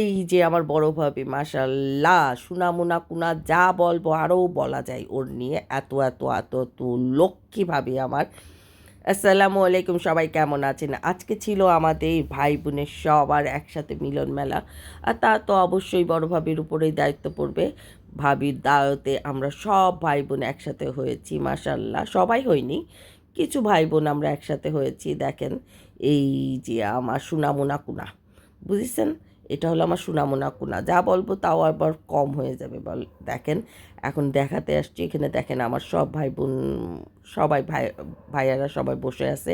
এই যে আমার বড় ভাবি মাশাল্লাহ সুনামুনা কুনা যা বলবো আরও বলা যায় ওর নিয়ে, এত এত এত এত লক্ষ্মী ভাবি আমার। আসসালামু আলাইকুম, সবাই কেমন আছেন? আজকে ছিল আমাদের ভাই বোনের সবার একসাথে মিলন মেলা, আর তা তো অবশ্যই বড় ভাবির উপরেই দায়িত্ব পড়বে। ভাবির দাওয়াতে আমরা সব ভাই বোন একসাথে হয়েছি মাশাল্লাহ, সবাই হয়নি, কিছু ভাই বোন আমরা একসাথে হয়েছি। দেখেন এই যে আমার সুনামুনা কুনা, বুঝেছেন? এটা হলো আমার সুনামুনা কুনা, যা বলবো তাও আবার কম হয়ে যাবে বল। দেখেন এখন দেখাতে আসছি, এখানে দেখেন আমার সব ভাই বোন, সবাই ভাইয়ারা সবাই বসে আছে।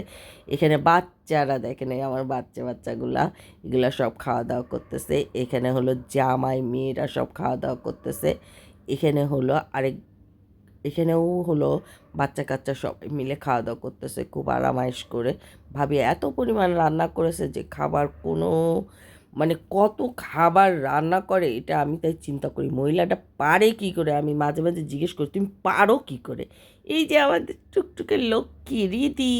এখানে বাচ্চারা দেখেন, এই আমার বাচ্চাগুলা, এগুলা সব খাওয়া দাওয়া করতেছে। এখানে হলো জামাই মেয়েরা সব খাওয়া দাওয়া করতেছে। এখানে হলো আরেক, এখানেও হলো বাচ্চা কাচ্চা সবাই মিলে খাওয়া দাওয়া করতেছে খুব আরামায়েশ করে। ভাবি এত পরিমাণ রান্না করেছে যে খাবার কোনো, মানে কত খাবার রান্না করে এটা আমি তাই চিন্তা করি, মহিলাটা পারে কি করে। আমি মাঝে মাঝে জিজ্ঞেস করি তুমি পারো কি করে। এই যে আমাদের টুকটুকের লক্ষ্মী রীতি,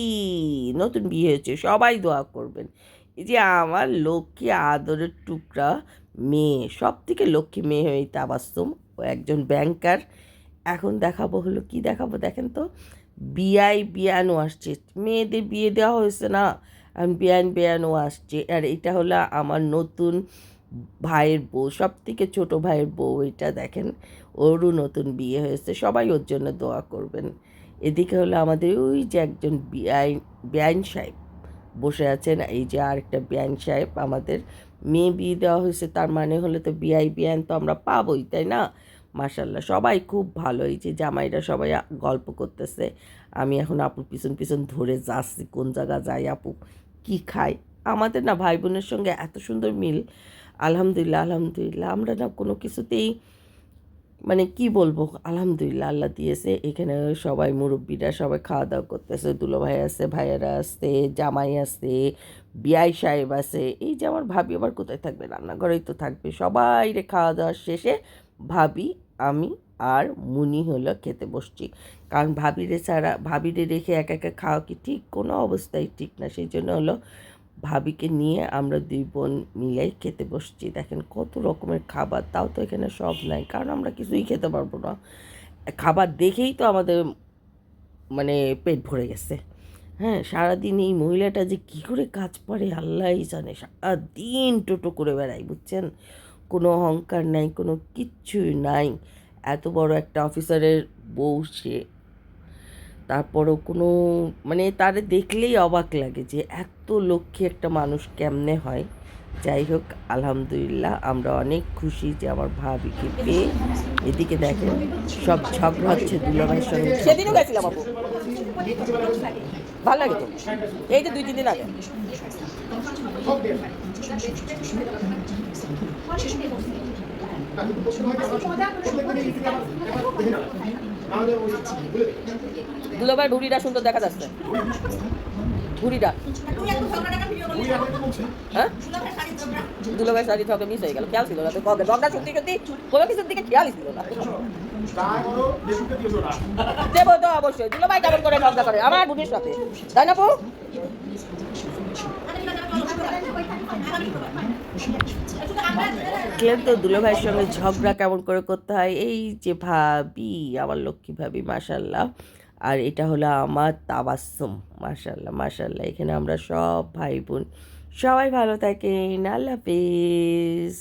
নতুন বিয়ে হয়েছে, সবাই দোয়া করবেন। এই যে আমার লক্ষ্মী আদরের টুকরা মেয়ে, সব থেকে লক্ষ্মী মেয়ে হয়ে তাবাস্সুম, ও একজন ব্যাংকার। এখন দেখাবো হলো কি দেখাবো দেখেন তো, বিয়ানও আসছে, মেয়েদের বিয়ে দেওয়া হয়েছে না, এখন বিয়ানও আসছে। আর এটা হলো আমার নতুন ভাইয়ের বউ, সব থেকে ছোটো ভাইয়ের বউ, এটা দেখেন ওরও নতুন বিয়ে হয়েছে, সবাই ওর জন্য দোয়া করবেন। এদিকে হলো আমাদের ওই যে একজন বিআইন সাহেব বসে আছেন, এই যে আরেকটা বিআইন সাহেব, আমাদের মেয়ে বিয়ে দেওয়া হয়েছে, তার মানে হলে তো বিআইন তো আমরা পাবোই, তাই না? মাশাল্লাহ সবাই খুব ভালো। এই যে জামাইরা সবাই গল্প করতেছে, আমি এখন আপুর পিছন পিছন ধরে যাচ্ছি কোন জায়গা যাই, আপু কি খাই। আমাদের না ভাই বোনের সঙ্গে এত সুন্দর মিল, আলহামদুলিল্লাহ আলহামদুলিল্লাহ। আমরা না কোনো কিছুতেই, মানে কি বলবো, আলহামদুলিল্লাহ আল্লাহ দিয়েছে। এখানে সবাই মুরব্বীরা সবাই খাওয়া দাওয়া করতেছে, দুলো ভাই আছে, ভাইয়ারা আছে, জামাই আছে, বিআই সাহেব আছে। এই যে আমার ভাবি আবার কোথায় থাকবে, রান্নাঘরেই তো থাকবে। সবাই রে খাওয়া দাওয়ার শেষে ভাবি, আমি আর মুনি হলো খেতে বসছি। কারণ ভাবিরে রেখে একা একা খাওয়া কি ঠিক? কোনো অবস্থায় ঠিক না। সেই জন্য হলো ভাবিকে নিয়ে আমরা দুই বোন মিলেই খেতে বসছি। দেখেন কত রকমের খাবার, তাও তো এখানে সব নাই, কারণ আমরা কিছুই খেতে পারবো না। খাবার দেখেই তো আমাদের মানে পেট ভরে গেছে। হ্যাঁ, সারাদিন এই মহিলাটা যে কী করে কাজ পারে আল্লাহই জানে, সারাদিন টোটো করে বেড়াই, বুঝছেন? কোনো অহংকার নাই, কোনো কিচ্ছুই নাই। এত বড় একটা অফিসারের বউ সে, তারপরও কোনো, মানে তারে দেখলেই অবাক লাগে যে এত লক্ষ্মী একটা মানুষ কেমনে হয়। যাই হোক আলহামদুলিল্লাহ, আমরা অনেক খুশি যে আমার ভাবিকে পেয়ে। এদিকে দেখেন সব ঝগড়া হচ্ছে দুলাভাইয়ের সঙ্গে। সেদিনও গেছিলাম আপু, ভালো লাগে তো, এই যে 2-3 দিন আগে। দুলাভাই ভুড়িটা সুন্দর দেখা যাচ্ছে, ভুড়িটা। হ্যাঁ, দুলাভাই শাড়ি ঠকে মিস হয়ে গেল, খেয়াল ছিল না তো, কবে ঝগড়া সত্যি সত্যি কোনো কিছুর দিকে খেয়ালই ছিল না। দেবো তো অবশ্যই, দুলাভাই কেমন করে ঝগড়া করে আমার বুড়ির সাথে, তাই না বউ? দেখলেন তো দুলাভাইয়ের সঙ্গে ঝগড়া কেমন করে করতে হয়। এই যে ভাবি, আমার লক্ষ্মী ভাবি মাশাল্লাহ। আর এটা হলো আমার তাবাস্সুম, মাশাল্লাহ মাশাল্লাহ। এখানে আমরা সব ভাই বোন, সবাই ভালো থাকেন, আল্লাহ হাফেজ।